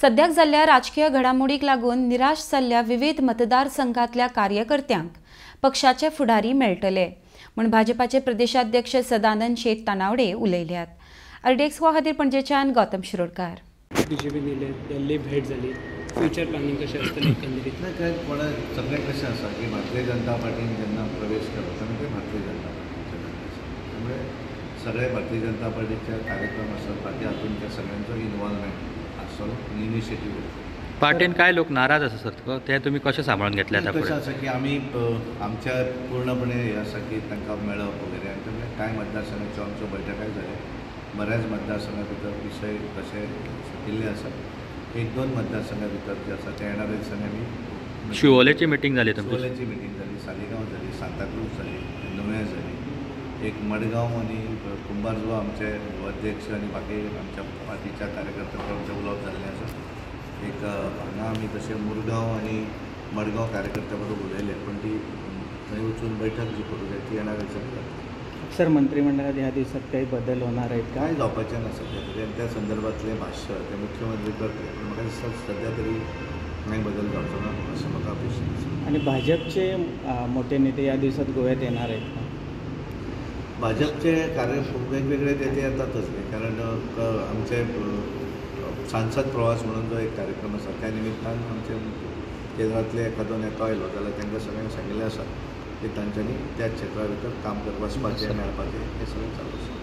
सद्याक जाल्ल्या राजकीय घडामोडीक लागून निराश जाल्ल्या विविध मतदारसंघातल्या कार्यकर्त्यांक पक्षाचे फुडारी मेळटले म्हण भाजपाचे प्रदेशाध्यक्ष सदानंद शेट तानावडे उलयल्यात। RDX खातीर पणजेच्यान गौतम शिरोडकार। बीजेपी दिल्ली भेट जाली, फ्युचर प्लॅनिंग कशें आसतलें एकंदरीत? काय पण सगळें कशें आसा की भारतीय जनता पार्टीन जेन्ना प्रवेश केलो तेन्ना ते भारतीय जनता पार्टीचे त्यामुळे सगळे भारतीय जनता पार्टीचे कार्यक्रम आसत ताचे हातून त्या सगळ्यांचो इन्वॉल्वमेंट आसलो आनी इनिशिएटीव पार्टीन काय लोक नाराज आसा सर, ते तुमी कशें सांबाळून घेतले आता? कशें आसा की आमी आमच्या पूर्णपणे हे आसा की तांकां मेळप वगैरे आनी त्यामुळे कांय मतदारसंघाच्यो आमच्यो बैठकाय जाले। बऱ्याच मतदारसंघा भितर विशय तशे सुटिल्ले आसात। एक दोन मतदारसंघा भितर जे आसा ते येणाऱ्या दिसांनी आमी शिवोलेची मिटींग जाली, शिवोलेची मिटींग जाली, सालिगांव जाली, सांताक्रूज जाली, नुवें जाली, एक मडगांव आनी कुंभारजुवा आमचे अध्यक्ष आनी बाकी आमच्या पार्टीच्या कार्यकर्त्यांचे उलोवप जाल्लें आसा। एक हांगा आमी तशें मुरगांव आनी मडगांव कार्यकर्त्यां बरोबर उलयले, पण ती थंय वचून बैठक जी करूं जाय ती येणाऱ्या दिसांनी जातली। सर, मंत्रिमंडळात ह्या दिवसात काही बदल होणार आहेत का? काय जावपाचें ना सध्या तरी, आनी त्या संदर्भातलें भाश्य ते मुख्यमंत्री करतले, पण म्हाका दिसता सध्या तरी कांय बदल जावचो ना अशें म्हाका अपेक्षीत आसा। आणि भाजपचे मोठे नेते या दिवसात गोव्यात येणार आहेत का? भाजपचे कार्य वेगवेगळे ते येतातच न्ही, कारण आमचे सांसद प्रवास म्हणून जो एक कार्यक्रम आसा त्या निमित्तान आमचे केंद्रांतले एखादो नेतो आयलो जाल्यार तांकां सगळ्यांक सांगिल्लें आसा की तांच्यांनी त्या क्षेत्रा भितर काम करपाचें मेळपाचें हें सगळें चालू आसा।